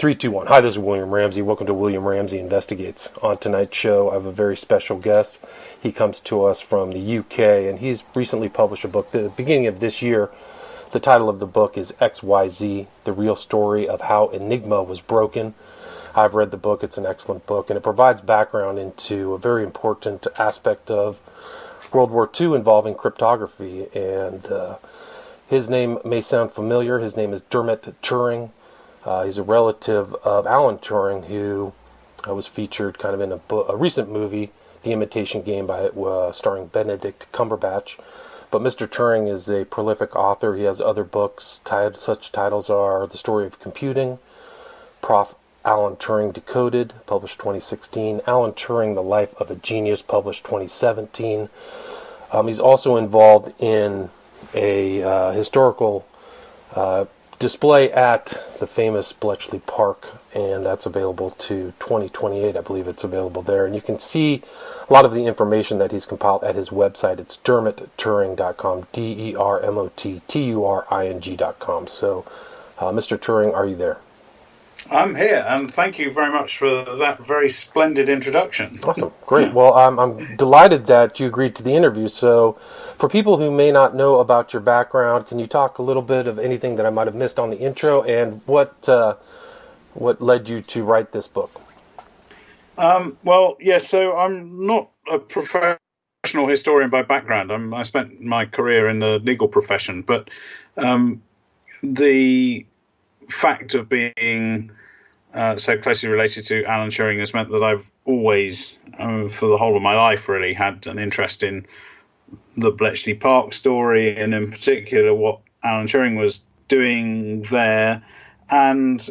321. Hi, this is William Ramsey. Welcome to William Ramsey Investigates. On tonight's show, I have a very special guest. He comes to us from the UK, and he's recently published a book at the beginning of this year. The title of the book is XYZ, The Real Story of How Enigma Was Broken. I've read the book. It's an excellent book, and it provides background into a very important aspect of World War II involving cryptography. And his name may sound familiar. His name is Dermot Turing. He's a relative of Alan Turing, who was featured kind of in a recent movie, The Imitation Game, starring Benedict Cumberbatch. But Mr. Turing is a prolific author. He has other books. Such titles are The Story of Computing, Prof. Alan Turing Decoded, published 2016, Alan Turing, The Life of a Genius, published 2017. He's also involved in a historical display at the famous Bletchley Park, and that's available to 2028. I believe it's available there, and you can see a lot of the information that he's compiled at his website. It's dermotturing.com, DermotTuring.com. So, Mr. Turing, are you there? I'm here, and thank you very much for that very splendid introduction. Awesome, great. Well, I'm delighted that you agreed to the interview. So, for people who may not know about your background, can you talk a little bit of anything that I might have missed on the intro, and what led you to write this book? So I'm not a professional historian by background. I spent my career in the legal profession, but the fact of being so closely related to Alan Turing has meant that I've always, for the whole of my life, really had an interest in the Bletchley Park story, and in particular what Alan Turing was doing there. And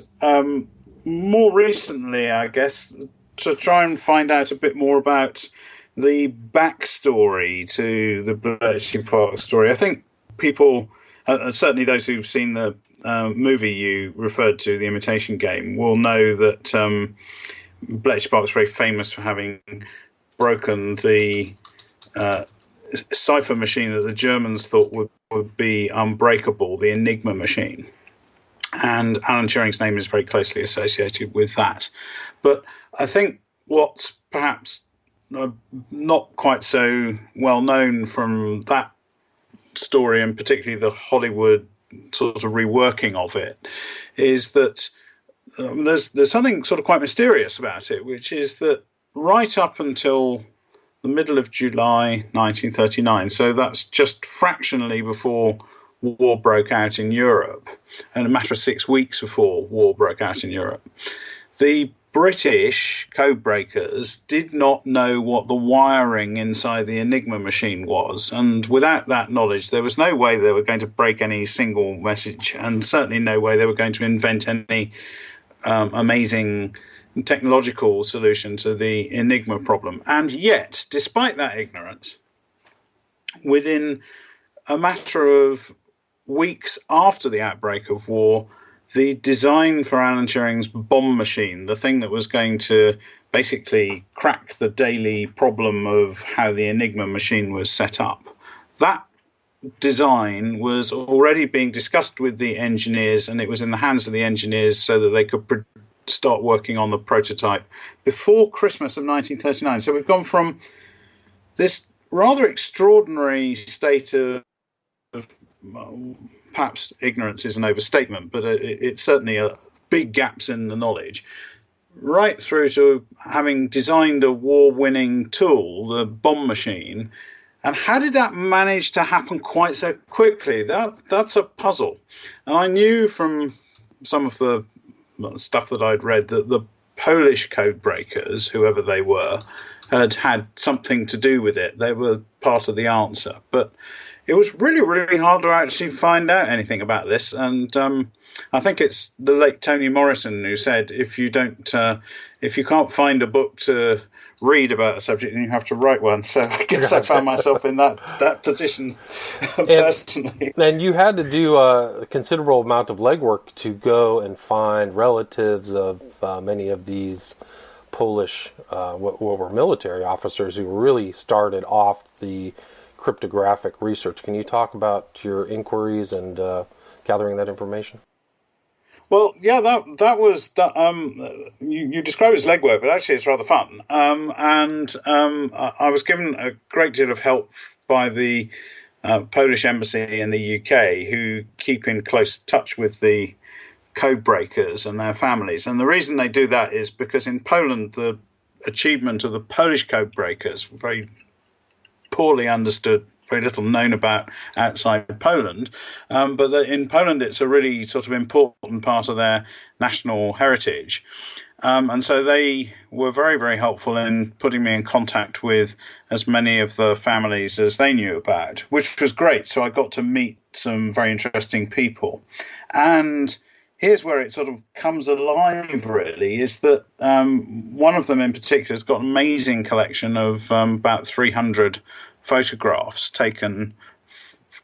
more recently, I guess, to try and find out a bit more about the backstory to the Bletchley Park story. I think people, certainly those who've seen the movie you referred to, The Imitation Game, will know that Bletchley Park is very famous for having broken the cipher machine that the Germans thought would be unbreakable, the Enigma machine. And Alan Turing's name is very closely associated with that. But I think what's perhaps not quite so well known from that story, and particularly the Hollywood sort of reworking of it, is that there's something sort of quite mysterious about it, which is that right up until the middle of July 1939, so that's just fractionally before war broke out in Europe, and a matter of 6 weeks before war broke out in Europe, the British code breakers did not know what the wiring inside the Enigma machine was, and without that knowledge there was no way they were going to break any single message, and certainly no way they were going to invent any amazing technological solution to the Enigma problem. And yet, despite that ignorance, within a matter of weeks after the outbreak of war, the design for Alan Turing's bomb machine, the thing that was going to basically crack the daily problem of how the Enigma machine was set up, that design was already being discussed with the engineers, and it was in the hands of the engineers so that they could start working on the prototype before Christmas of 1939. So we've gone from this rather extraordinary state of perhaps ignorance is an overstatement, but it's certainly big gaps in the knowledge, right through to having designed a war-winning tool, the bomb machine. And how did that manage to happen quite so quickly? That's a puzzle. And I knew from some of the stuff that I'd read that the Polish code breakers, whoever they were, had something to do with it. They were part of the answer. But it was really, really hard to actually find out anything about this. And I think it's the late Toni Morrison who said, if you can't find a book to read about a subject, then you have to write one. So I guess I found myself in that position personally. And you had to do a considerable amount of legwork to go and find relatives of many of these Polish, what were military officers who really started off the cryptographic research. Can you talk about your inquiries and gathering that information? Well, yeah, that was that. You describe it as legwork, but actually it's rather fun. I was given a great deal of help by the Polish embassy in the UK, who keep in close touch with the code breakers and their families. And the reason they do that is because in Poland, the achievement of the Polish code breakers, very poorly understood, very little known about outside Poland, but in Poland it's a really sort of important part of their national heritage. And so they were very, very helpful in putting me in contact with as many of the families as they knew about, which was great. So I got to meet some very interesting people. And here's where it sort of comes alive, really, is that one of them in particular has got an amazing collection of about 300 photographs taken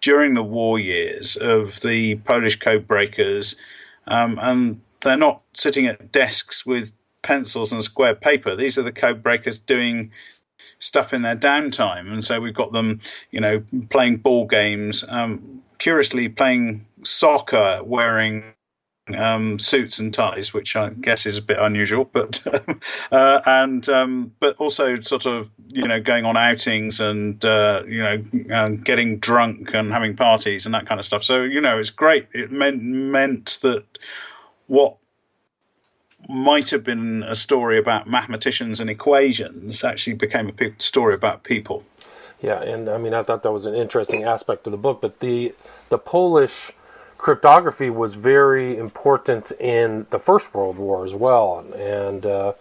during the war years of the Polish code breakers, and they're not sitting at desks with pencils and square paper. These are the code breakers doing stuff in their downtime, and so we've got them, playing ball games, curiously playing soccer, wearing suits and ties, which I guess is a bit unusual, but but also sort of going on outings and getting drunk and having parties and that kind of stuff. So it's great. It meant that what might have been a story about mathematicians and equations actually became a story about people. Yeah, and I mean I thought that was an interesting aspect of the book, but the Polish cryptography was very important in the First World War as well. And can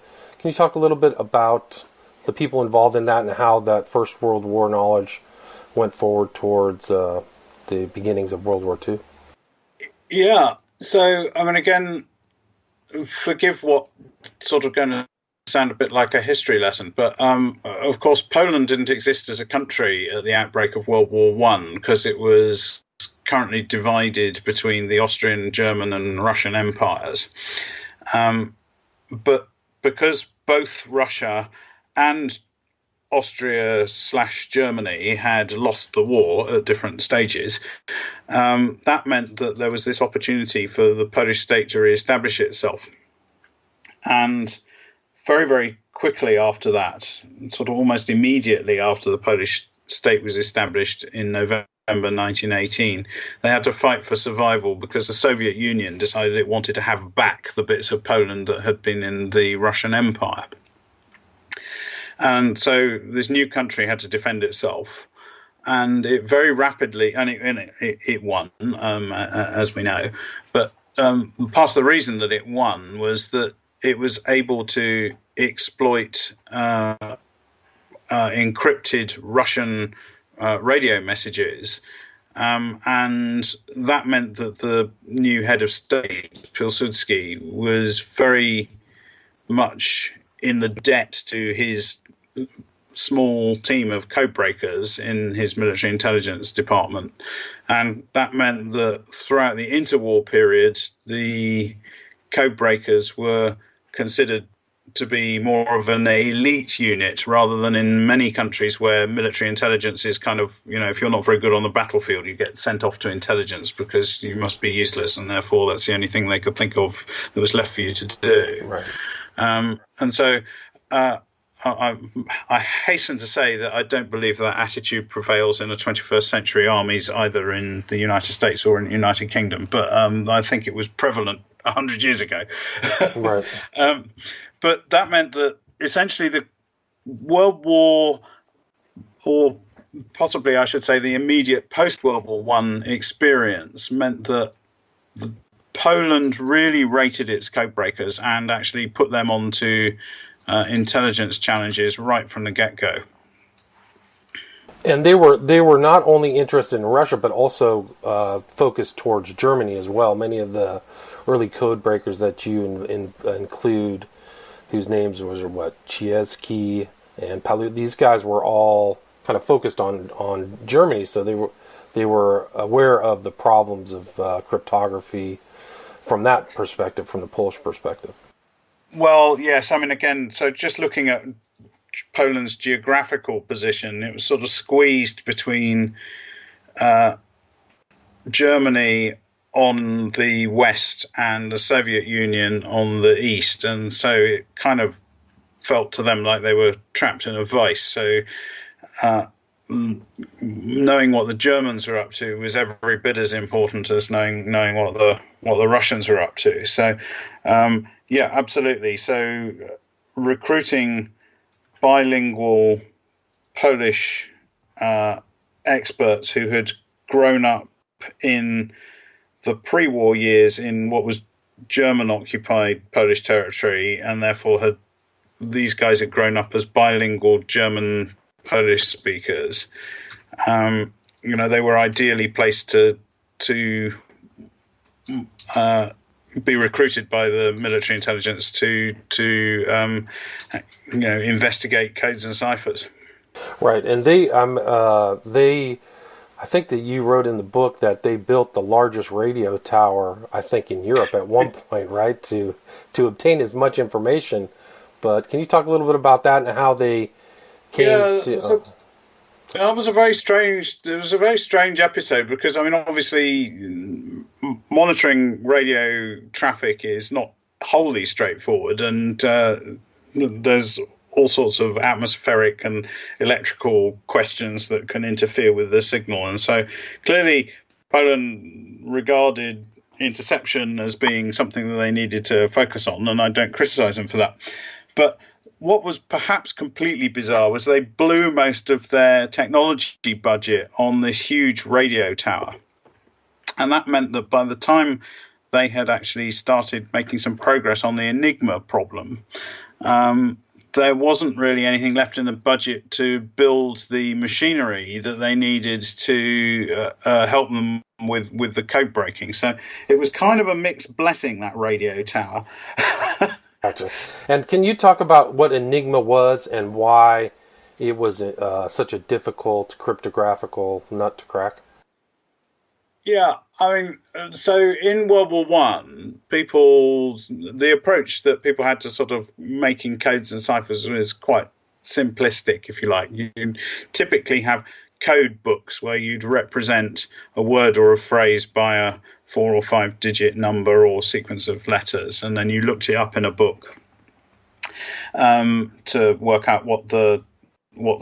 you talk a little bit about the people involved in that and how that First World War knowledge went forward towards the beginnings of World War II? Yeah. So, I mean, again, forgive what sort of going to sound a bit like a history lesson, but of course, Poland didn't exist as a country at the outbreak of World War I because it was currently divided between the Austrian, German, and Russian empires. But because both Russia and Austria/Germany had lost the war at different stages, that meant that there was this opportunity for the Polish state to re-establish itself. And very, very quickly after that, sort of almost immediately after the Polish state was established in November 1918, they had to fight for survival because the Soviet Union decided it wanted to have back the bits of Poland that had been in the Russian Empire. And so this new country had to defend itself. And it very rapidly, and it won, as we know. But part of the reason that it won was that it was able to exploit encrypted Russian radio messages, and that meant that the new head of state, Pilsudski, was very much in the debt to his small team of code breakers in his military intelligence department. And that meant that throughout the interwar period, the code breakers were considered to be more of an elite unit rather than in many countries where military intelligence is kind of, if you're not very good on the battlefield, you get sent off to intelligence because you must be useless, and therefore that's the only thing they could think of that was left for you to do. Right. And so I hasten to say that I don't believe that attitude prevails in the 21st century armies, either in the United States or in the United Kingdom, but I think it was prevalent 100 years ago. Right. But that meant that essentially the World War, or possibly I should say the immediate post-World War I experience, meant that Poland really rated its code breakers and actually put them onto intelligence challenges right from the get-go. And they were not only interested in Russia, but also focused towards Germany as well. Many of the early code breakers that you include, whose names was Chieski and Palu, these guys were all kind of focused on Germany, so they were aware of the problems of cryptography from that perspective, from the Polish perspective. Well, yes. I mean, again, so just looking at Poland's geographical position, it was sort of squeezed between Germany, on the west and the Soviet Union on the east, and so it kind of felt to them like they were trapped in a vice. So knowing what the Germans were up to was every bit as important as knowing what the Russians were up to. So yeah, absolutely. So recruiting bilingual Polish experts who had grown up in the pre-war years in what was German-occupied Polish territory, and therefore these guys had grown up as bilingual German-Polish speakers. They were ideally placed to be recruited by the military intelligence to investigate codes and ciphers. Right, and I think that you wrote in the book that they built the largest radio tower, I think, in Europe at one point, right, to obtain as much information. But can you talk a little bit about that and how they came to? It was a very strange episode because, I mean, obviously monitoring radio traffic is not wholly straightforward, and there's all sorts of atmospheric and electrical questions that can interfere with the signal. And so clearly Poland regarded interception as being something that they needed to focus on, and I don't criticize them for that. But what was perhaps completely bizarre was they blew most of their technology budget on this huge radio tower. And that meant that by the time they had actually started making some progress on the Enigma problem, there wasn't really anything left in the budget to build the machinery that they needed to help them with the code breaking. So it was kind of a mixed blessing, that radio tower. Gotcha. And can you talk about what Enigma was and why it was such a difficult cryptographical nut to crack? Yeah, I mean, so in World War One, the approach that people had to sort of making codes and ciphers was quite simplistic, if you like. You typically have code books where you'd represent a word or a phrase by a 4 or 5 digit number or sequence of letters, and then you looked it up in a book to work out what the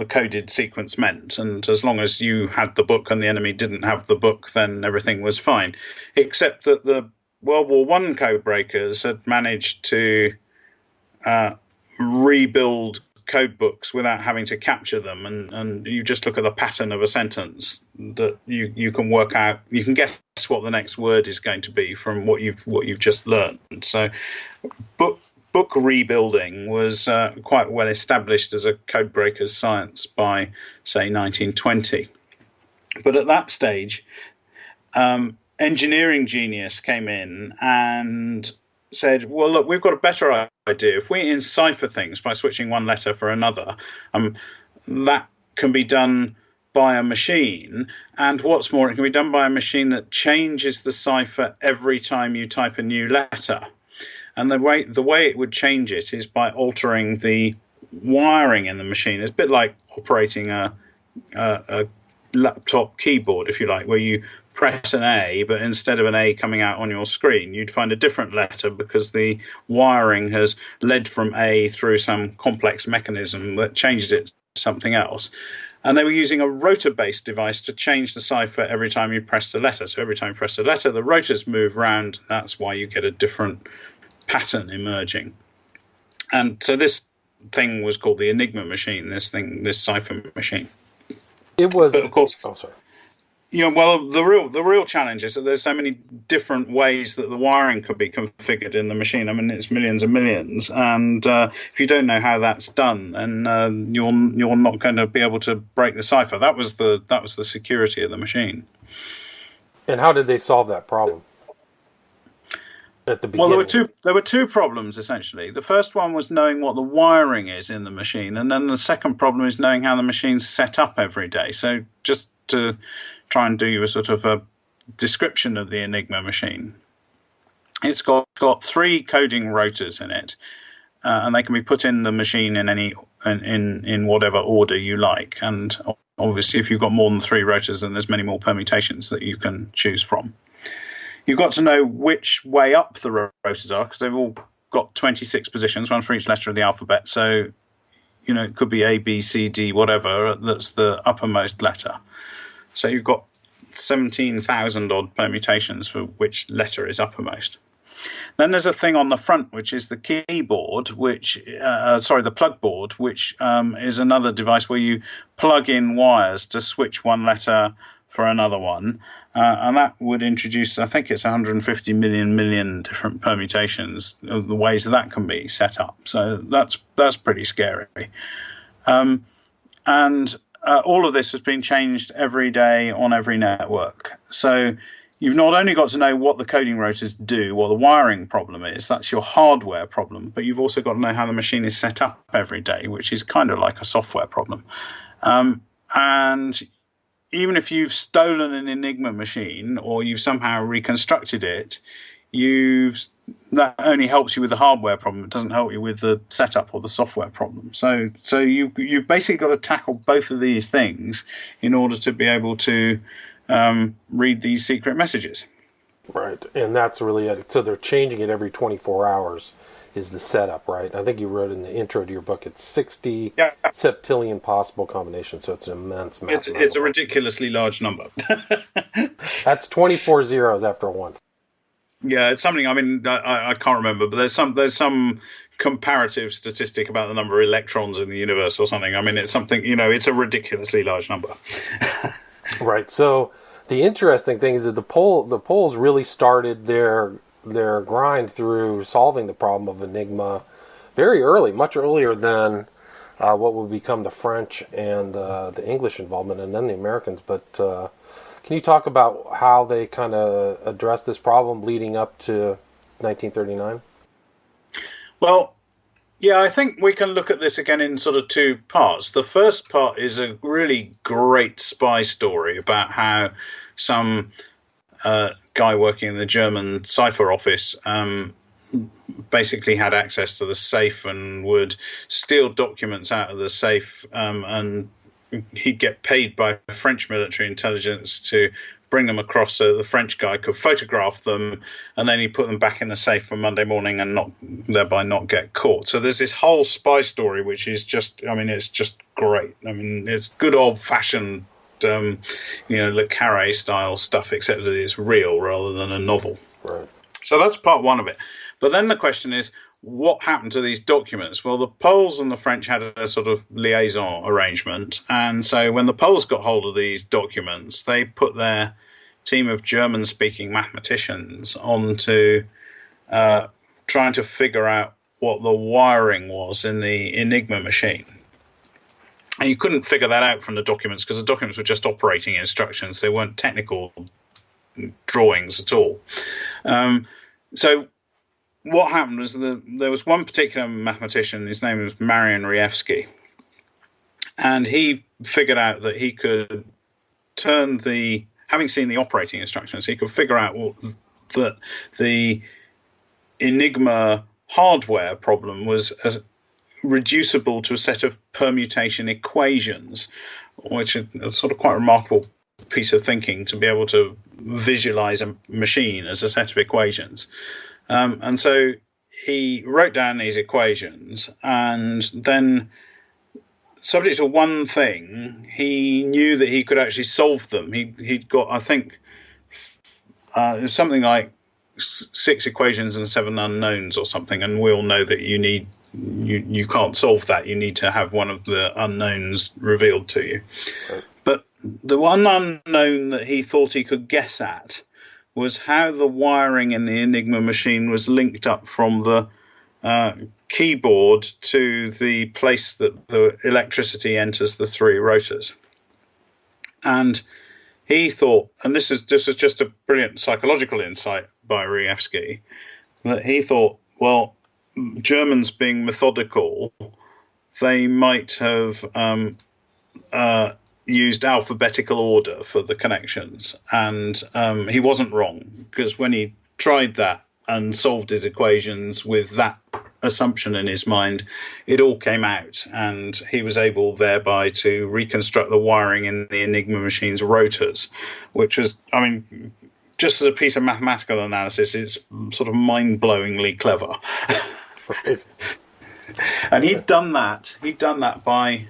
coded sequence meant. And as long as you had the book and the enemy didn't have the book, then everything was fine. Except that the World War One code breakers had managed to rebuild code books without having to capture them, and you just look at the pattern of a sentence that you can work out. You can guess what the next word is going to be from what you've just learned. So book rebuilding was quite well established as a code breaker's science by, say, 1920. But at that stage, engineering genius came in and said, well, look, we've got a better idea. If we encipher things by switching one letter for another, that can be done by a machine. And what's more, it can be done by a machine that changes the cipher every time you type a new letter. And the way it would change it is by altering the wiring in the machine. It's a bit like operating a laptop keyboard, if you like, where you press an A, but instead of an A coming out on your screen, you'd find a different letter because the wiring has led from A through some complex mechanism that changes it to something else. And they were using a rotor-based device to change the cipher every time you pressed a letter. So every time you press a letter, the rotors move round. That's why you get a different pattern emerging. And so this thing was called the Enigma machine, this cipher machine. It was... But of course... Oh, sorry. Well, the real challenge is that there's so many different ways that the wiring could be configured in the machine. I mean, it's millions and millions, and if you don't know how that's done, then you're not going to be able to break the cipher. That was the security of the machine. And how did they solve that problem? At the beginning? Well, there were two problems essentially. The first one was knowing what the wiring is in the machine, and then the second problem is knowing how the machine's set up every day. So just to try and do you a sort of a description of the Enigma machine. It's got 3 coding rotors in it, and they can be put in the machine in whatever order you like. And obviously, if you've got more than 3 rotors, then there's many more permutations that you can choose from. you've got to know which way up the rotors are, because they've all got 26 positions, one for each letter of the alphabet. So, it could be A, B, C, D, whatever, that's the uppermost letter. So you've got 17,000 odd permutations for which letter is uppermost. Then there's a thing on the front, which is the keyboard, the plug board, which is another device where you plug in wires to switch one letter for another one. And that would introduce, I think it's 150 million different permutations of the ways that can be set up. So that's pretty scary. And all of this has been changed every day on every network. So you've not only got to know what the coding rotors do, what the wiring problem is, that's your hardware problem, but you've also got to know how the machine is set up every day, which is kind of like a software problem. And even if you've stolen an Enigma machine or you've somehow reconstructed it, that only helps you with the hardware problem. It doesn't help you with the setup or the software problem. So you've basically got to tackle both of these things in order to be able to read these secret messages. Right, and that's really it. So they're changing it every 24 hours is the setup, right? I think you wrote in the intro to your book, it's 60 septillion possible combinations, so it's an immense amount. It's a ridiculously large number. That's 24 zeros after once. Yeah, it's something. I mean, I can't remember, but there's some comparative statistic about the number of electrons in the universe or something. I mean, it's something. It's a ridiculously large number. Right. So the interesting thing is that the Poles really started their grind through solving the problem of Enigma very early, much earlier than what would become the French and the English involvement, and then the Americans. But can you talk about how they kind of addressed this problem leading up to 1939? Well, yeah, I think we can look at this again in sort of two parts. The first part is a really great spy story about how some guy working in the German cipher office basically had access to the safe and would steal documents out of the safe, and he'd get paid by French military intelligence to bring them across so the French guy could photograph them, and then he'd put them back in the safe for Monday morning and thereby not get caught. So there's this whole spy story, which is it's just great. I mean, it's good old-fashioned Le Carre style stuff, except that it's real rather than a novel. Right. So that's part one of it. But then the question is, what happened to these documents? Well, the Poles and the French had a sort of liaison arrangement. And so when the Poles got hold of these documents, they put their team of German-speaking mathematicians on to trying to figure out what the wiring was in the Enigma machine. And you couldn't figure that out from the documents because the documents were just operating instructions. They weren't technical drawings at all. So what happened was there was one particular mathematician, his name was Marian Rejewski, and he figured out that he could having seen the operating instructions, he could figure out that the Enigma hardware problem was reducible to a set of permutation equations, which is sort of quite a remarkable piece of thinking to be able to visualize a machine as a set of equations. And so he wrote down these equations, and then, subject to one thing, he knew that he could actually solve them. He'd got, I think, something like 6 equations and 7 unknowns or something, and we all know that you can't solve that. You need to have one of the unknowns revealed to you. Right. But the one unknown that he thought he could guess at was how the wiring in the Enigma machine was linked up from the keyboard to the place that the electricity enters the 3 rotors. And he thought, and this was just a brilliant psychological insight by Rejewski, that he thought, well, Germans being methodical, they might have used alphabetical order for the connections. And he wasn't wrong, because when he tried that and solved his equations with that assumption in his mind, it all came out, and he was able thereby to reconstruct the wiring in the Enigma machine's rotors, which was, just as a piece of mathematical analysis, it's sort of mind-blowingly clever. Right. And he'd done that. He'd done that by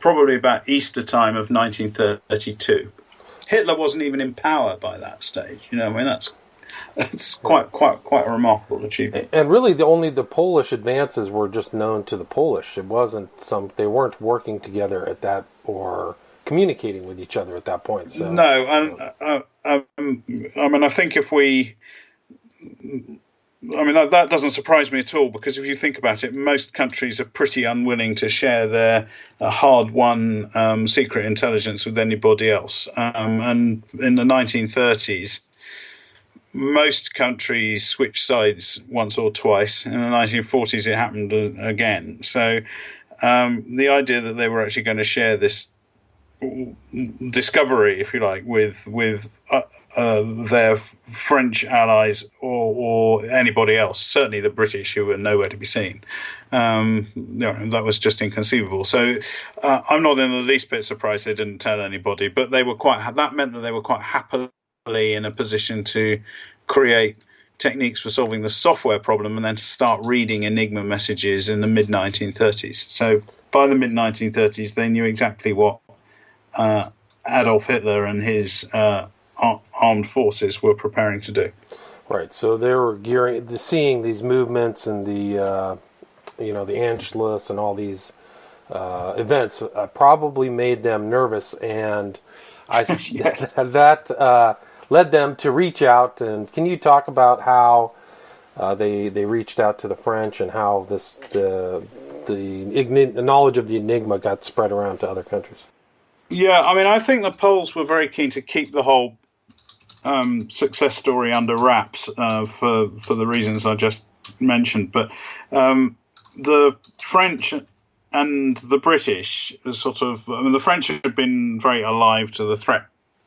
probably about Easter time of 1932. Hitler wasn't even in power by that stage. I mean, that's quite a remarkable achievement. And really, only the Polish advances were just known to the Polish. It wasn't they weren't working together at that or communicating with each other at that point. So. No, and I mean, I think that doesn't surprise me at all, because if you think about it, most countries are pretty unwilling to share their hard-won secret intelligence with anybody else. And in the 1930s, most countries switched sides once or twice. In the 1940s, it happened again. So the idea that they were actually going to share this discovery, if you like, with their French allies or anybody else, certainly the British, who were nowhere to be seen, that was just inconceivable. So I'm not in the least bit surprised they didn't tell anybody, but that meant that they were quite happily in a position to create techniques for solving the software problem and then to start reading Enigma messages in the mid-1930s. So by the mid-1930s, they knew exactly what Adolf Hitler and his armed forces were preparing to do. Right. So they were seeing these movements and the Anschluss and all these events probably made them nervous, and Yes. that led them to reach out. And can you talk about how they reached out to the French and how the knowledge of the Enigma got spread around to other countries? Yeah, I mean, I think the Poles were very keen to keep the whole success story under wraps for the reasons I just mentioned. But the French and the British the French had been very alive to the threat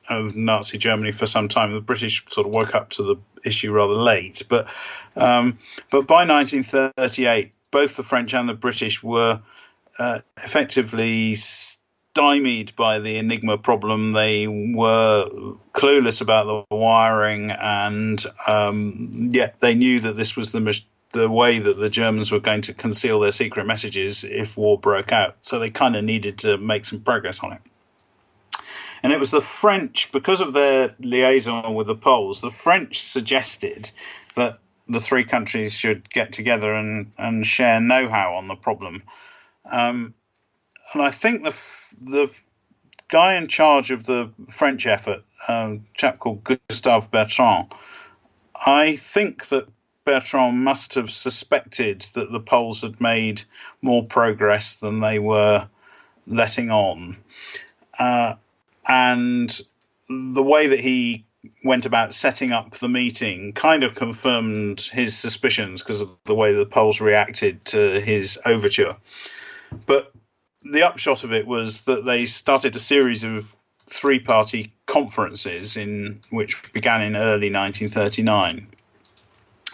of Nazi Germany for some time. The British sort of woke up to the issue rather late. But by 1938, both the French and the British were effectively stymied by the Enigma problem. They were clueless about the wiring, and yet they knew that this was the way that the Germans were going to conceal their secret messages if war broke out. So they kind of needed to make some progress on it. And it was the French, because of their liaison with the Poles, the French suggested that the three countries should get together and share know-how on the problem. And I think the guy in charge of the French effort, a chap called Gustave Bertrand, I think that Bertrand must have suspected that the Poles had made more progress than they were letting on. And the way that he went about setting up the meeting kind of confirmed his suspicions because of the way the Poles reacted to his overture. But the upshot of it was that they started a series of three-party conferences which began in early 1939.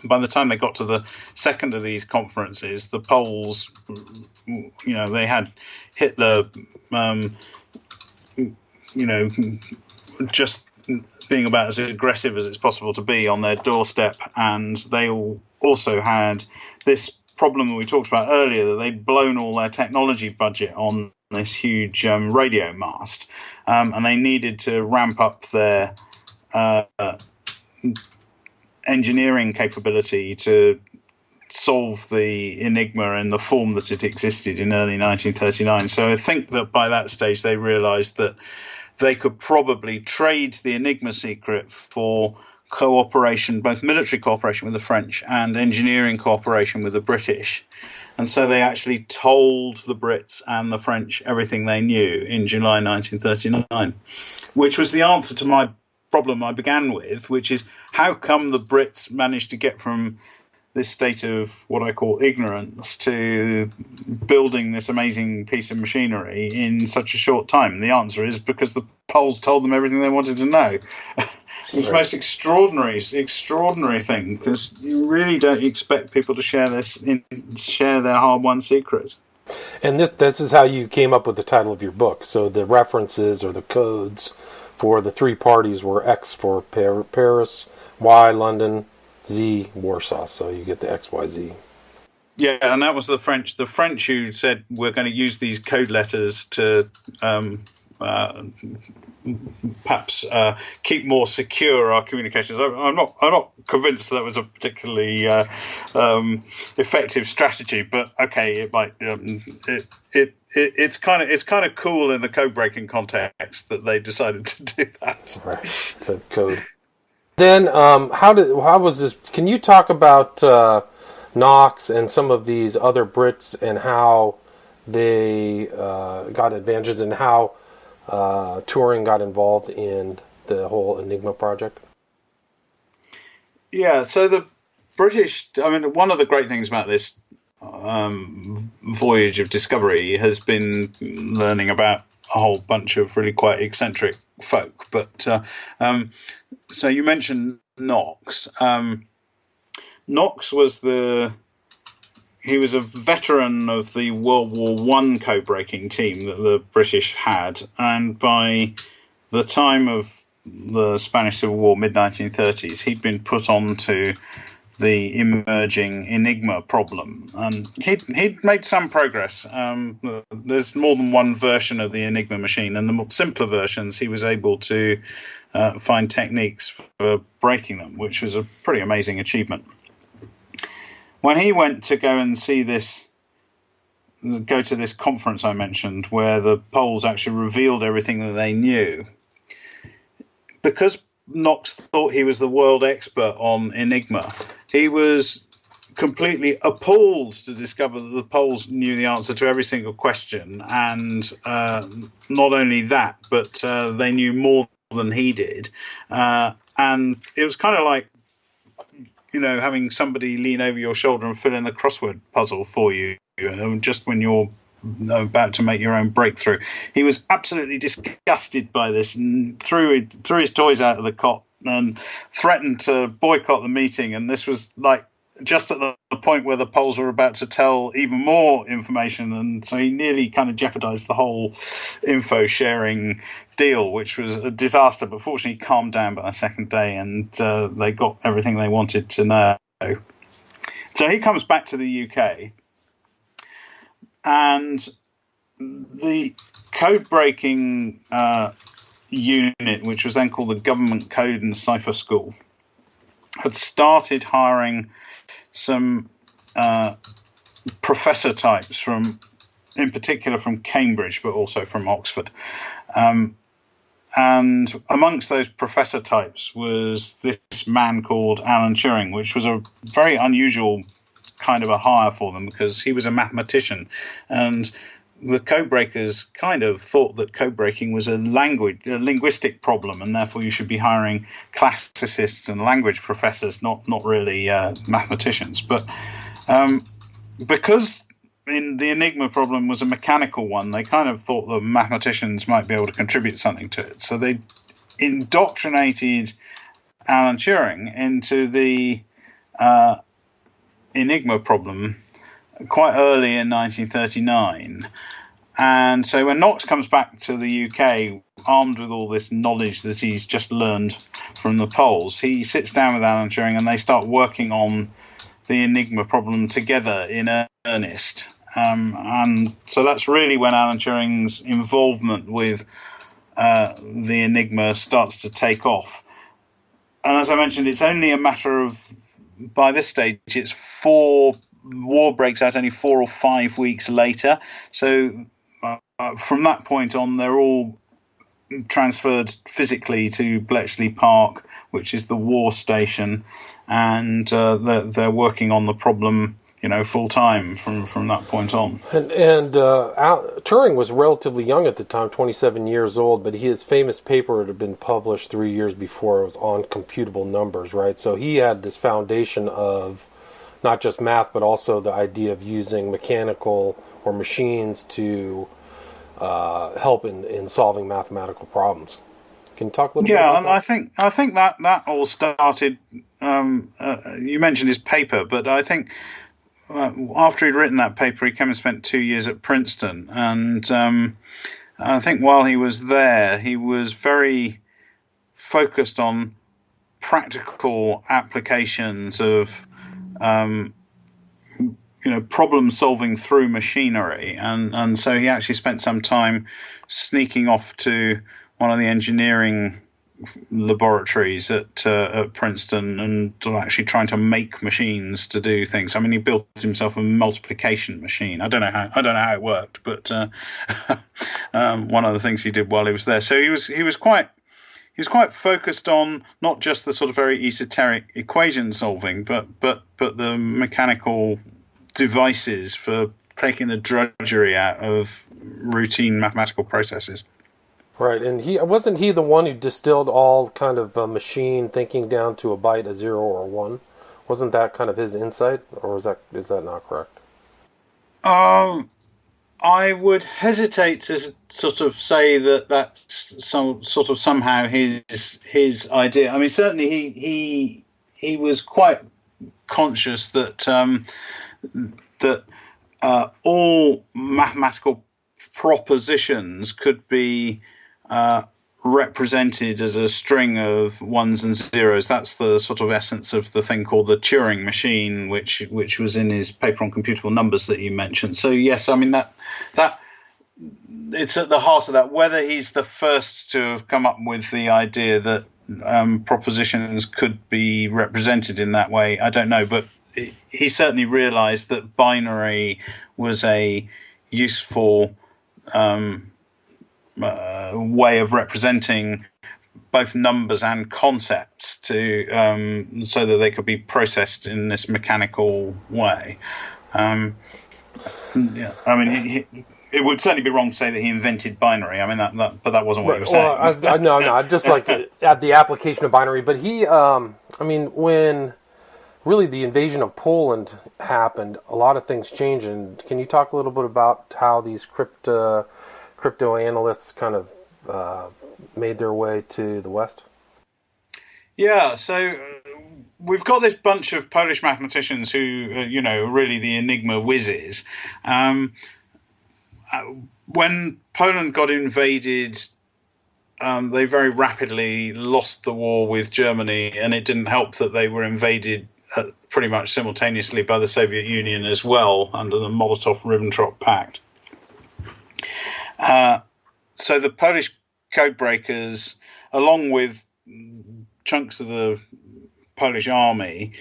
By the time they got to the second of these conferences, the Poles, they had Hitler, just being about as aggressive as it's possible to be on their doorstep, and they also had this problem that we talked about earlier, that they'd blown all their technology budget on this huge radio mast, and they needed to ramp up their engineering capability to solve the Enigma in the form that it existed in early 1939. So I think that by that stage they realized that they could probably trade the Enigma secret for cooperation, both military cooperation with the French and engineering cooperation with the British. And so they actually told the Brits and the French everything they knew in July 1939, which was the answer to my problem I began with, which is how come the Brits managed to get from this state of what I call ignorance to building this amazing piece of machinery in such a short time? The answer is because the Poles told them everything they wanted to know. It's the most extraordinary thing, because you really don't expect people to share their hard-won secrets. And this is how you came up with the title of your book. So the references or the codes for the three parties were X for Paris, Y London, Z Warsaw. So you get the XYZ. Yeah, and that was the French. The French who said we're going to use these code letters to perhaps keep more secure our communications. I'm not convinced that was a particularly effective strategy, but okay, it might. It's kind of cool in the code breaking context that they decided to do that. Right, code. Then how was this? Can you talk about Knox and some of these other Brits and how they got advantages and how Turing got involved in the whole Enigma project? Yeah, so the British, I mean, one of the great things about this voyage of discovery has been learning about a whole bunch of really quite eccentric folk. But so you mentioned Knox. Knox was he was a veteran of the World War I code-breaking team that the British had, and by the time of the Spanish Civil War, mid-1930s, he'd been put on to the emerging Enigma problem, and he'd made some progress. There's more than one version of the Enigma machine, and the more simpler versions, he was able to find techniques for breaking them, which was a pretty amazing achievement. When he went to go to this conference I mentioned, where the Poles actually revealed everything that they knew, because Knox thought he was the world expert on Enigma, he was completely appalled to discover that the Poles knew the answer to every single question, and not only that, but they knew more than he did. And it was kind of like, having somebody lean over your shoulder and fill in a crossword puzzle for you, just when you're about to make your own breakthrough. He was absolutely disgusted by this and threw his toys out of the cot and threatened to boycott the meeting. And this was like just at the point where the Poles were about to tell even more information, and so he nearly kind of jeopardized the whole info sharing deal, which was a disaster. But fortunately, he calmed down by the second day, and they got everything they wanted to know. So he comes back to the UK, and the code breaking unit, which was then called the Government Code and Cipher School, had started hiring some professor types in particular from Cambridge, but also from Oxford. And amongst those professor types was this man called Alan Turing, which was a very unusual kind of a hire for them because he was a mathematician. And the code breakers kind of thought that code breaking was a linguistic problem, and therefore you should be hiring classicists and language professors, not really mathematicians. But because the Enigma problem was a mechanical one, they kind of thought that mathematicians might be able to contribute something to it. So they indoctrinated Alan Turing into the Enigma problem quite early in 1939. And so when Knox comes back to the UK, armed with all this knowledge that he's just learned from the Poles, he sits down with Alan Turing and they start working on the Enigma problem together in earnest. And so that's really when Alan Turing's involvement with the Enigma starts to take off. And as I mentioned, it's only a matter of, by this stage, war breaks out only 4 or 5 weeks later. So from that point on, they're all transferred physically to Bletchley Park, which is the war station, and they're working on the problem, full time from that point on. And Turing was relatively young at the time, 27 years old, but his famous paper had been published 3 years before. It was on computable numbers, right? So he had this foundation of not just math, but also the idea of using mechanical or machines to help in solving mathematical problems. Can you talk a little bit about that? Yeah, and I think that all started. You mentioned his paper, but I think after he'd written that paper, he came and spent 2 years at Princeton, and I think while he was there, he was very focused on practical applications of problem solving through machinery, and so he actually spent some time sneaking off to one of the engineering laboratories at Princeton and actually trying to make machines to do things. I mean, he built himself a multiplication machine. I don't know how it worked, but one of the things he did while he was there. So he was quite focused on not just the sort of very esoteric equation solving, but the mechanical devices for taking the drudgery out of routine mathematical processes. Right, and wasn't he the one who distilled all kind of machine thinking down to a byte, a 0 or a 1? Wasn't that kind of his insight, or is that not correct? I would hesitate to sort of say that that's somehow his idea. I mean, certainly he was quite conscious that all mathematical propositions could be represented as a string of ones and zeros. That's the sort of essence of the thing called the Turing machine, which was in his paper on computable numbers that you mentioned. So yes, I mean that it's at the heart of that. Whether he's the first to have come up with the idea that propositions could be represented in that way, I don't know, but he certainly realized that binary was a useful way of representing both numbers and concepts to so that they could be processed in this mechanical way. I mean, it would certainly be wrong to say that he invented binary. I mean, but that wasn't what he was saying. Well, no, just like the application of binary. But he, I mean, when really the invasion of Poland happened, a lot of things changed. And can you talk a little bit about how these crypto analysts kind of made their way to the West? Yeah, so we've got this bunch of Polish mathematicians who, are really the Enigma whizzes. When Poland got invaded, they very rapidly lost the war with Germany, and it didn't help that they were invaded pretty much simultaneously by the Soviet Union as well under the Molotov-Ribbentrop Pact. So the Polish codebreakers, along with chunks of the Polish army,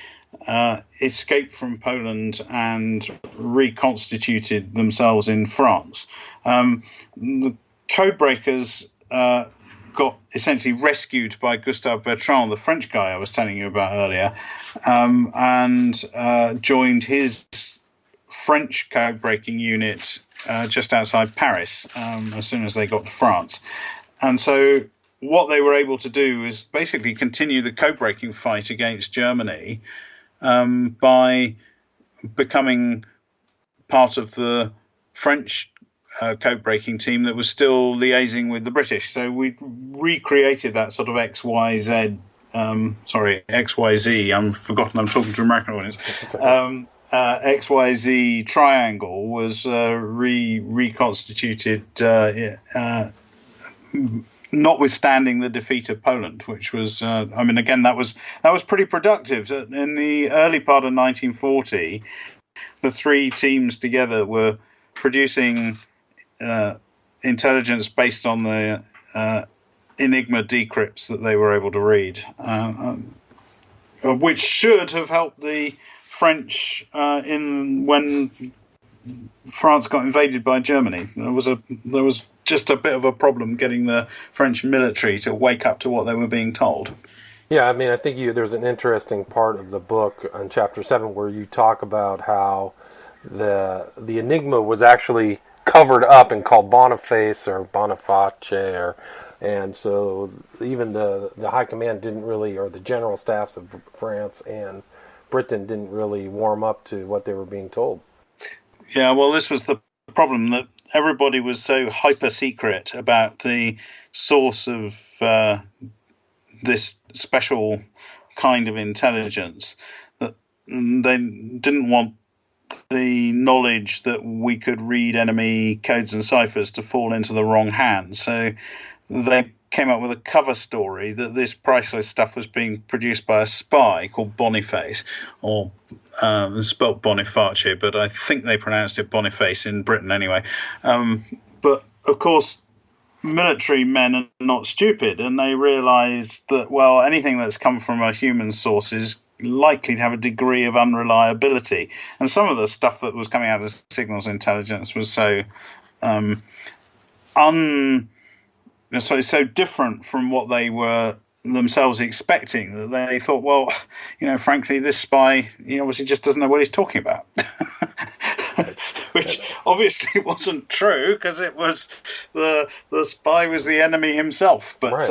escaped from Poland and reconstituted themselves in France. The codebreakers got essentially rescued by Gustave Bertrand, the French guy I was telling you about earlier, and joined his French code-breaking unit just outside Paris as soon as they got to France. And so what they were able to do is basically continue the code-breaking fight against Germany by becoming part of the French code-breaking team that was still liaising with the British. So we recreated that sort of XYZ, I've forgotten I'm talking to American audience. XYZ triangle was reconstituted, notwithstanding the defeat of Poland, which was, again, that was pretty productive. In the early part of 1940, the three teams together were producing intelligence based on the Enigma decrypts that they were able to read, which should have helped the French when France got invaded by Germany. There was just a bit of a problem getting the French military to wake up to what they were being told. Yeah, I mean, I think there's an interesting part of the book on Chapter 7 where you talk about how the Enigma was actually covered up and called Boniface or Boniface, and so even the high command didn't really, or the general staffs of France and Britain didn't really warm up to what they were being told. Yeah, well, this was the problem, that everybody was so hyper secret about the source of this special kind of intelligence that they didn't want the knowledge that we could read enemy codes and ciphers to fall into the wrong hands. So they came up with a cover story that this priceless stuff was being produced by a spy called Boniface, or spelt Boniface, but I think they pronounced it Boniface in Britain anyway. But of course, military men are not stupid, and they realised that, well, anything that's come from a human source is likely to have a degree of unreliability. And some of the stuff that was coming out of signals intelligence was so so different from what they were themselves expecting that they thought, well, frankly, this spy, he obviously just doesn't know what he's talking about. Which obviously wasn't true, because it was the spy was the enemy himself. But right.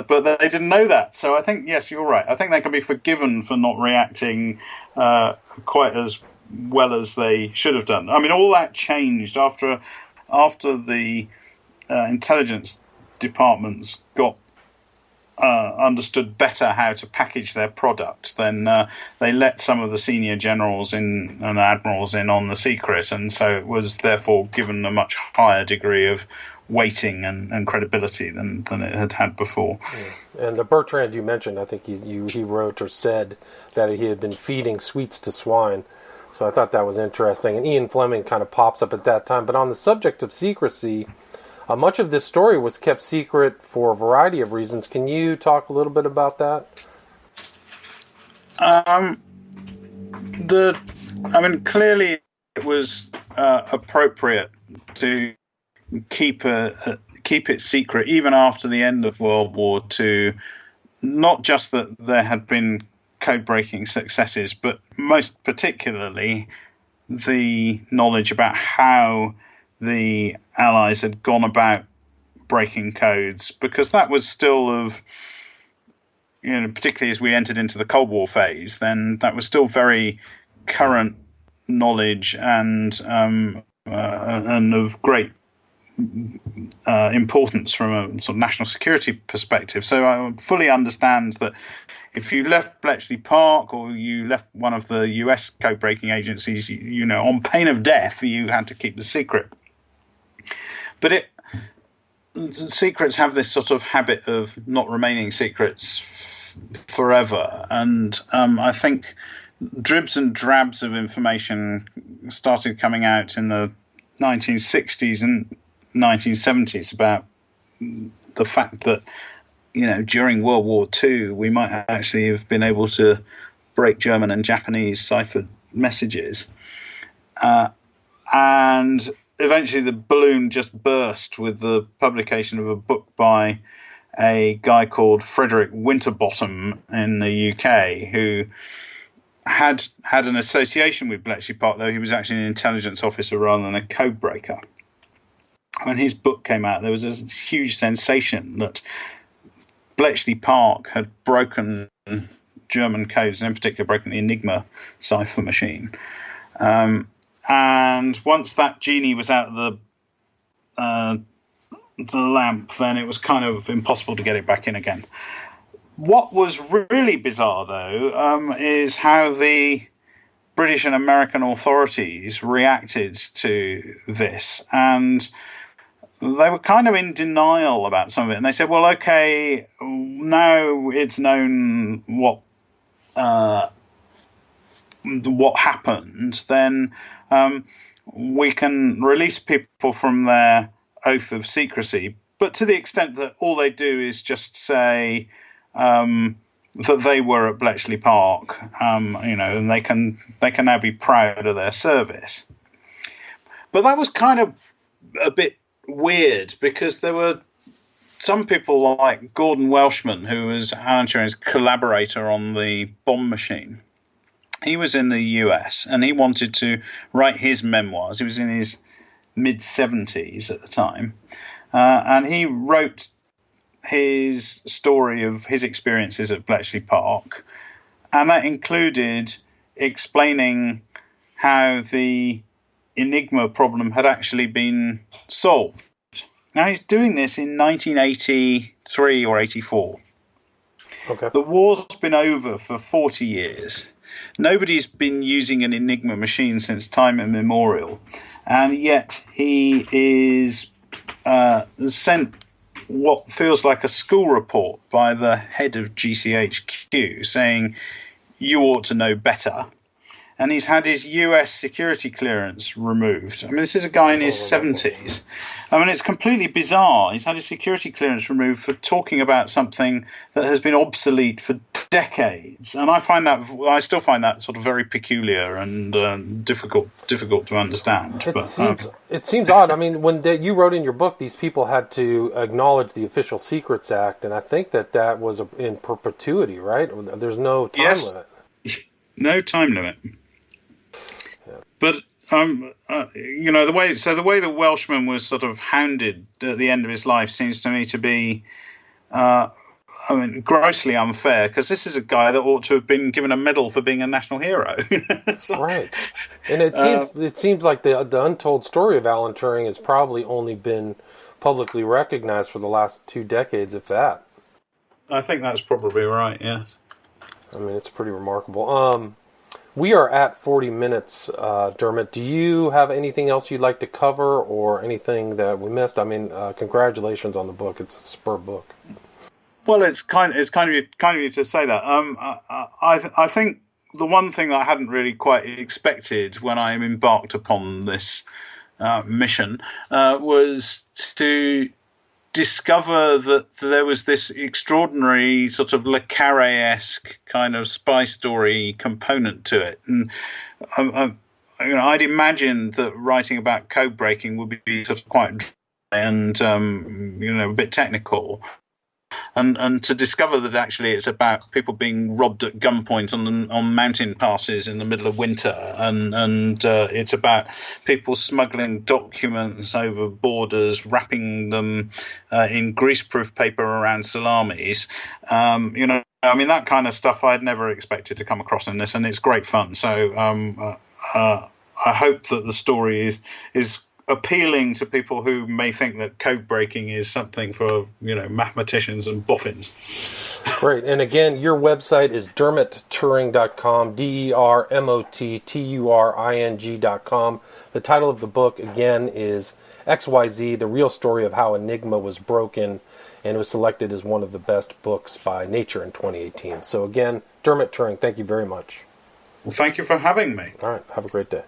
But they didn't know that. So I think, yes, you're right. I think they can be forgiven for not reacting quite as well as they should have done. I mean, all that changed after the intelligence departments got understood better how to package their product. Then they let some of the senior generals and admirals in on the secret, and so it was therefore given a much higher degree of weighting and credibility than it had before. Yeah. And the Bertrand you mentioned, I think he wrote or said that he had been feeding sweets to swine. So I thought that was interesting. And Ian Fleming kind of pops up at that time. But on the subject of secrecy, much of this story was kept secret for a variety of reasons. Can you talk a little bit about that? Clearly it was appropriate to keep it secret even after the end of World War II. Not just that there had been code-breaking successes, but most particularly the knowledge about how the Allies had gone about breaking codes, because that was still of, particularly as we entered into the Cold War phase, then that was still very current knowledge and of great importance from a sort of national security perspective. So I fully understand that if you left Bletchley Park or you left one of the US code-breaking agencies, on pain of death, you had to keep the secret. But secrets have this sort of habit of not remaining secrets forever. And I think dribs and drabs of information started coming out in the 1960s and 1970s about the fact that, during World War II, we might actually have been able to break German and Japanese cipher messages. And eventually the balloon just burst with the publication of a book by a guy called Frederick Winterbottom in the UK, who had an association with Bletchley Park, though he was actually an intelligence officer rather than a code breaker. When his book came out, there was a huge sensation that Bletchley Park had broken German codes, and in particular broken the Enigma cipher machine. And once that genie was out of the lamp, then it was kind of impossible to get it back in again. What was really bizarre, though, is how the British and American authorities reacted to this. And they were kind of in denial about some of it. And they said, well, okay, now it's known what happened, then we can release people from their oath of secrecy. But to the extent that all they do is just say that they were at Bletchley Park, and they can now be proud of their service. But that was kind of a bit weird, because there were some people like Gordon Welshman, who was Alan Turing's collaborator on the bomb machine. He was in the US and he wanted to write his memoirs. He was in his mid-70s at the time. And he wrote his story of his experiences at Bletchley Park. And that included explaining how the Enigma problem had actually been solved. Now, he's doing this in 1983 or 84. Okay. The war's been over for 40 years. Nobody's been using an Enigma machine since time immemorial. And yet he is sent what feels like a school report by the head of GCHQ saying, "You ought to know better." And he's had his US security clearance removed. I mean, this is a guy in his 70s. I mean, it's completely bizarre. He's had his security clearance removed for talking about something that has been obsolete for decades. And I still find that sort of very peculiar and difficult to understand. It seems odd. I mean, when you wrote in your book, these people had to acknowledge the Official Secrets Act, and I think that was in perpetuity, right? There's no time limit. No time limit. But the way the Welshman was sort of hounded at the end of his life seems to me to be, grossly unfair, because this is a guy that ought to have been given a medal for being a national hero. Right, and it seems like the untold story of Alan Turing has probably only been publicly recognized for the last 2 decades, if that. I think that's probably right. Yeah. I mean, it's pretty remarkable. We are at 40 minutes, Dermot. Do you have anything else you'd like to cover, or anything that we missed? I mean, congratulations on the book. It's a superb book. Well, it's kind of you to say that. I think the one thing that I hadn't really quite expected when I embarked upon this mission was to discover that there was this extraordinary sort of Le Carré-esque kind of spy story component to it. And I'd imagined that writing about code breaking would be sort of quite dry and a bit technical. And to discover that actually it's about people being robbed at gunpoint on mountain passes in the middle of winter, and it's about people smuggling documents over borders, wrapping them in greaseproof paper around salamis. That kind of stuff I'd never expected to come across in this, and it's great fun. So I hope that the story is appealing to people who may think that code breaking is something for mathematicians and boffins. Great. And again, your website is dermotturing.com, DermotTuring.com. The title of the book again is XYZ, the real story of how Enigma was broken, and it was selected as one of the best books by Nature in 2018. So again, Dermot Turing, thank you very much. Well, thank you for having me. All right, have a great day.